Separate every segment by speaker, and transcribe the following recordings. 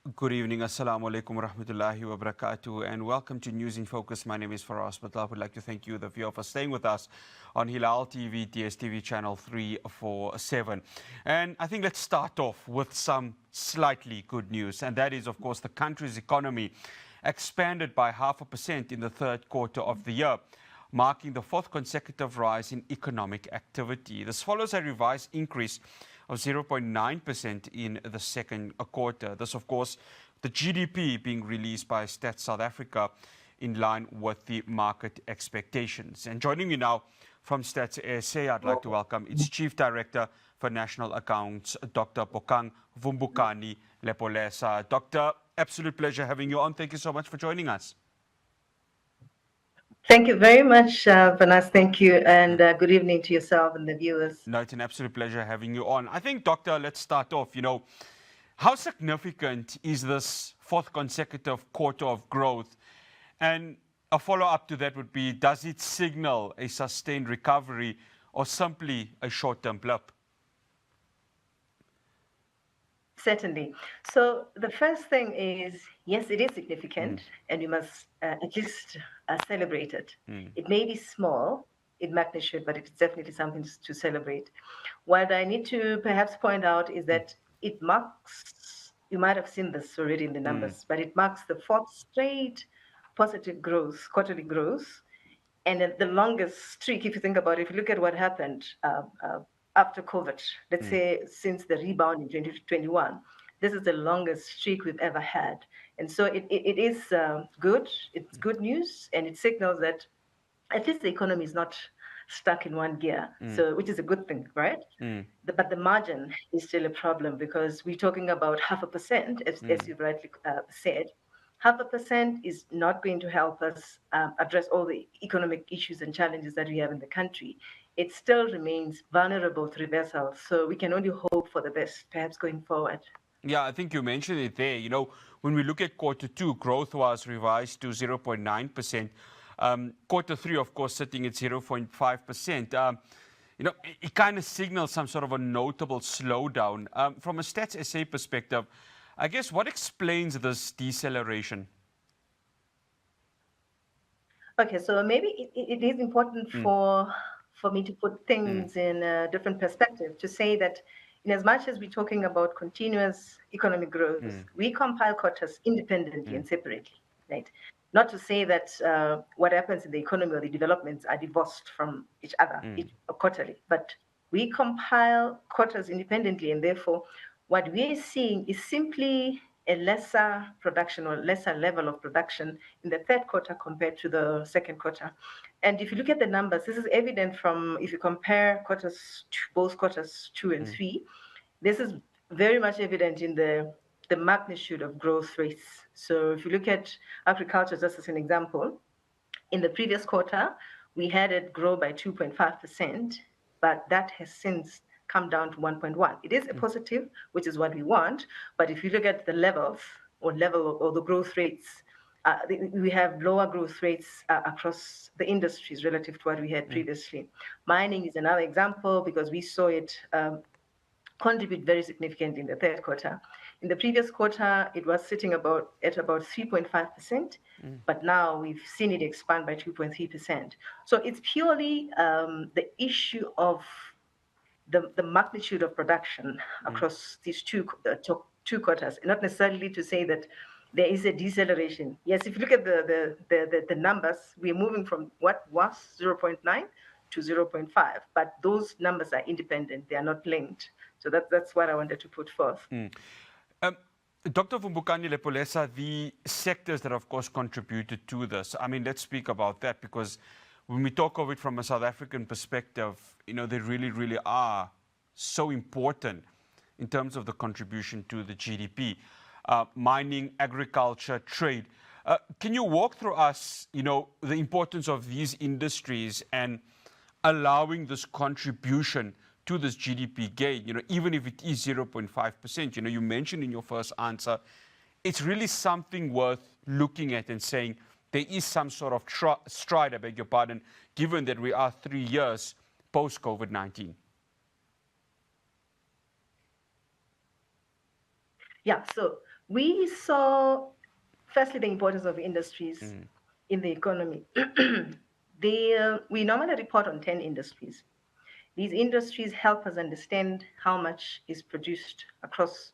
Speaker 1: Good evening, Assalamu alaikum wa rahmatullahi wa barakatuh, and welcome to News in Focus. My name is Faraz Batlap. I would like to thank you, the viewer, for staying with us on Hilaal TV, DSTV channel 347. And I think let's start off with some slightly good news, and that is, of course, the country's economy expanded by 0.5% in the third quarter of the year, marking the fourth consecutive rise in economic activity. This follows a revised increase of 0.9% in the second quarter. This, of course, the GDP being released by Stats South Africa in line with the market expectations. And joining me now from Stats SA, I'd like to welcome its Chief Director for National Accounts, Dr. Bokang Vumbukani Lepolesa. Doctor, absolute pleasure having you on. Thank you so much for joining us.
Speaker 2: Thank you very much, Vanas. Thank you, and good evening to yourself and the viewers.
Speaker 1: No, it's an absolute pleasure having you on. I think, Doctor, let's start off. How significant is this fourth consecutive quarter of growth? And a follow-up to that would be, does it signal a sustained recovery or simply a short-term blip?
Speaker 2: Certainly. So the first thing is, yes, it is significant, and you must at least celebrate it. It may be small in magnitude, but it's definitely something to celebrate. What I need to perhaps point out is that it marks, you might have seen this already in the numbers, but it marks the fourth straight positive growth, quarterly growth, and the longest streak, if you think about it, if you look at what happened after COVID, let's say since the rebound in 2021, this is the longest streak we've ever had. And so it is good, it's good news, and it signals that at least the economy is not stuck in one gear, so which is a good thing, right? But the margin is still a problem because we're talking about 0.5%, as you rightly said. 0.5% is not going to help us address all the economic issues and challenges that we have in the country. It still remains vulnerable to reversal. So we can only hope for the best, perhaps going forward.
Speaker 1: Yeah, I think you mentioned it there. When we look at quarter two, growth was revised to 0.9%. Quarter three, of course, sitting at 0.5%. It kind of signals some sort of a notable slowdown. From a Stats SA perspective, I guess what explains this deceleration?
Speaker 2: Okay, so maybe it is important for me to put things in a different perspective, to say that in as much as we're talking about continuous economic growth, we compile quarters independently and separately, right? Not to say that what happens in the economy or the developments are divorced from each other quarterly, but we compile quarters independently, and therefore what we're seeing is simply a lesser production or lesser level of production in the third quarter compared to the second quarter. And if you look at the numbers, this is evident from, if you compare both quarters 2 and 3, this is very much evident in the magnitude of growth rates. So if you look at agriculture, just as an example, in the previous quarter, we had it grow by 2.5%, but that has since come down to 1.1. It is a positive, which is what we want. But if you look at the levels or the growth rates, we have lower growth rates across the industries relative to what we had previously. Mining is another example because we saw it contribute very significantly in the third quarter. In the previous quarter, it was sitting at about 3.5%, but now we've seen it expand by 2.3%. So it's purely the issue of the magnitude of production across these two quarters, not necessarily to say that there is a deceleration. Yes, if you look at the numbers, we're moving from what was 0.9 to 0.5, but those numbers are independent, they are not linked. So that's what I wanted to put forth.
Speaker 1: Dr. Vumbukani Lepolesa, the sectors that, of course, contributed to this, I mean, let's speak about that, because when we talk of it from a South African perspective, they really, really are so important in terms of the contribution to the GDP. Mining, agriculture, trade. Can you walk through us, the importance of these industries and allowing this contribution to this GDP gain, even if it is 0.5%? You mentioned in your first answer, it's really something worth looking at and saying there is some sort of stride, I beg your pardon, given that we are 3 years post-COVID-19.
Speaker 2: Yeah, so we saw, firstly, the importance of industries in the economy. We normally report on 10 industries. These industries help us understand how much is produced across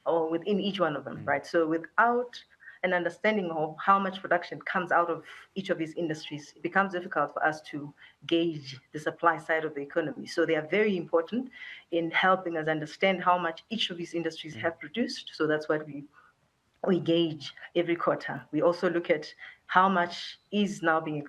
Speaker 2: or within each one of them, right? So without an understanding of how much production comes out of each of these industries, it becomes difficult for us to gauge the supply side of the economy. So they are very important in helping us understand how much each of these industries have produced. So that's what we gauge every quarter. We also look at how much is now being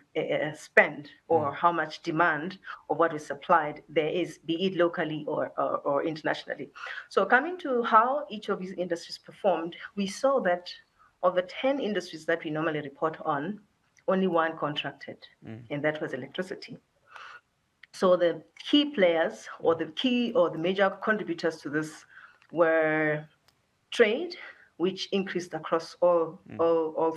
Speaker 2: spent or how much demand of what is supplied there is, be it locally or internationally. So coming to how each of these industries performed, we saw that of the 10 industries that we normally report on, only one contracted, and that was electricity. So the key players or the major contributors to this were trade, which increased across all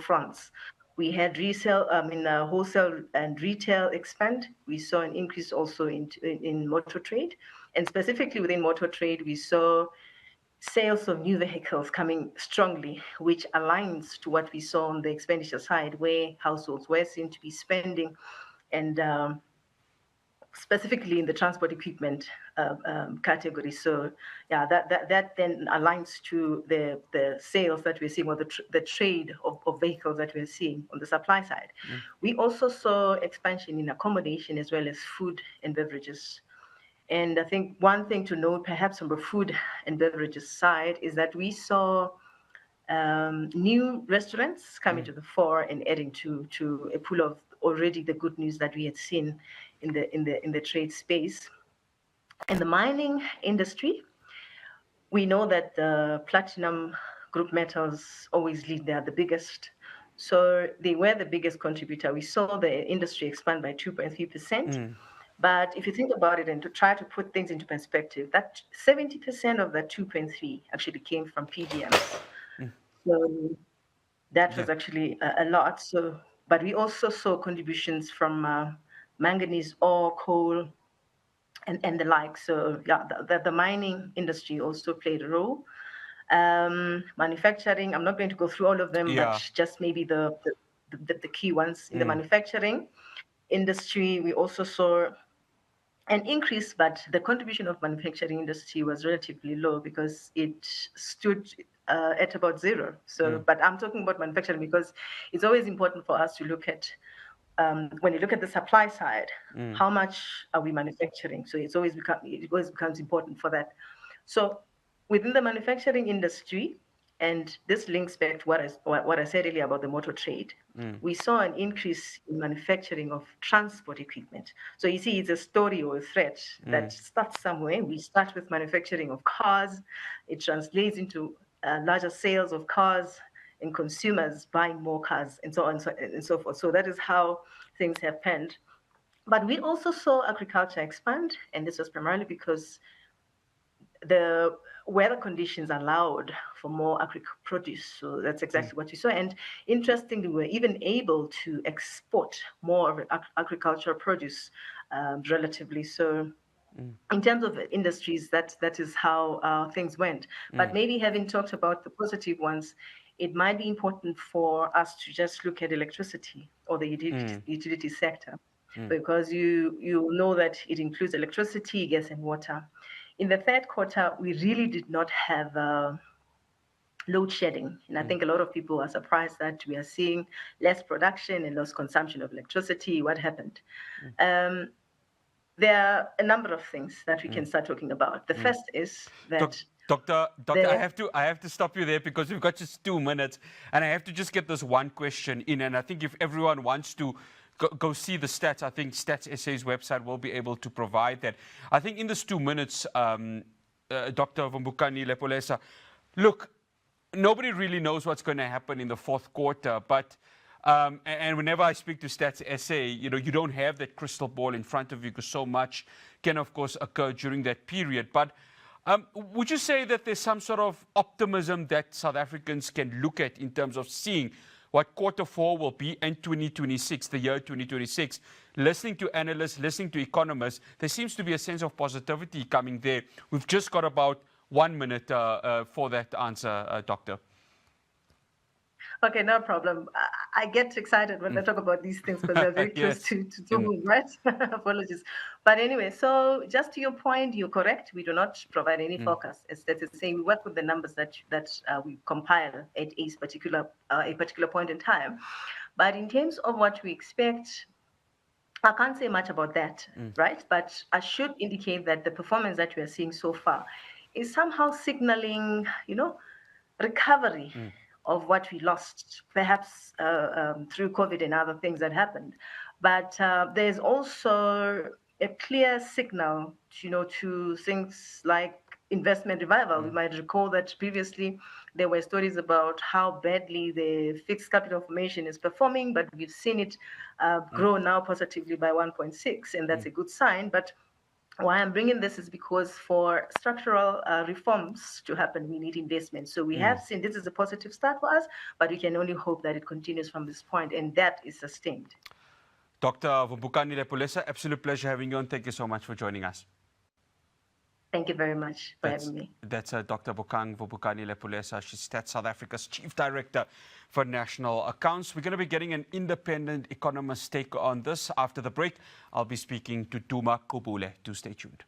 Speaker 2: fronts. We had wholesale and retail expand. We saw an increase also in motor trade, and specifically within motor trade, we saw sales of new vehicles coming strongly, which aligns to what we saw on the expenditure side, where households were seen to be spending, and specifically in the transport equipment category. So yeah, that then aligns to the sales that we're seeing, or the trade of vehicles that we're seeing on the supply side. We also saw expansion in accommodation as well as food and beverages. And I think one thing to note, perhaps on the food and beverages side, is that we saw new restaurants coming to the fore and adding to a pool of already the good news that we had seen in the trade space. In the mining industry, we know that the platinum group metals always lead. They are the biggest. So they were the biggest contributor. We saw the industry expand by 2.3%. But if you think about it and to try to put things into perspective, that 70% of that 2.3 actually came from PGMs. So that was actually a lot. So, but we also saw contributions from manganese ore, coal, and the like. So yeah, the mining industry also played a role. Manufacturing, I'm not going to go through all of them, but just maybe the key ones. In the manufacturing industry, we also saw an increase, but the contribution of manufacturing industry was relatively low because it stood at about zero. So, but I'm talking about manufacturing because it's always important for us to look at when you look at the supply side, how much are we manufacturing? So it always becomes important for that. So within the manufacturing industry, and this links back to what I said earlier about the motor trade, we saw an increase in manufacturing of transport equipment. So you see, it's a story or a thread that starts somewhere. We start with manufacturing of cars. It translates into larger sales of cars and consumers buying more cars and so on and so forth. So that is how things have panned. But we also saw agriculture expand, and this was primarily because the weather conditions allowed for more agri-produce. So that's exactly what we saw. And interestingly, we were even able to export more of agricultural produce relatively. So in terms of industries, that is how things went. But maybe having talked about the positive ones, it might be important for us to just look at electricity or the utility sector, because you know that it includes electricity, gas, and water. In the third quarter, we really did not have load shedding. And I think a lot of people are surprised that we are seeing less production and less consumption of electricity. What happened? There are a number of things that we can start talking about. The first is that
Speaker 1: Doctor, I have to stop you there because we've got just 2 minutes, and I have to just get this one question in. And I think if everyone wants to go see the stats, I think Stats SA's website will be able to provide that. I think in this 2 minutes, Dr. Vumbukani Lepolesa, look, nobody really knows what's going to happen in the fourth quarter, but and whenever I speak to Stats SA, you don't have that crystal ball in front of you because so much can, of course, occur during that period. But would you say that there's some sort of optimism that South Africans can look at in terms of seeing what quarter four will be in 2026, the year 2026? Listening to analysts, listening to economists, there seems to be a sense of positivity coming there. We've just got about 1 minute for that answer, Doctor.
Speaker 2: Okay, no problem. I get excited when I talk about these things because they're very close
Speaker 1: Yes.
Speaker 2: to home, right? Apologies. But anyway, so just to your point, you're correct. We do not provide any forecast. As that is saying, we work with the numbers that we compile at a particular point in time. But in terms of what we expect, I can't say much about that, right? But I should indicate that the performance that we are seeing so far is somehow signaling, recovery of what we lost, perhaps through COVID and other things that happened. But there's also a clear signal, to things like investment revival. We might recall that previously there were stories about how badly the fixed capital formation is performing, but we've seen it grow now positively by 1.6, and that's a good sign. But why I'm bringing this is because for structural reforms to happen, we need investment. So we have seen this is a positive start for us, but we can only hope that it continues from this point and that is sustained.
Speaker 1: Dr. Vumbukani Lepolesa, absolute pleasure having you on. Thank you so much for joining us.
Speaker 2: Thank you very much for having me.
Speaker 1: That's Dr. Bokang Vumbukani Lepolesa. She's South Africa's Chief Director for National Accounts. We're going to be getting an independent economist take on this after the break. I'll be speaking to Duma Kubule. Do stay tuned.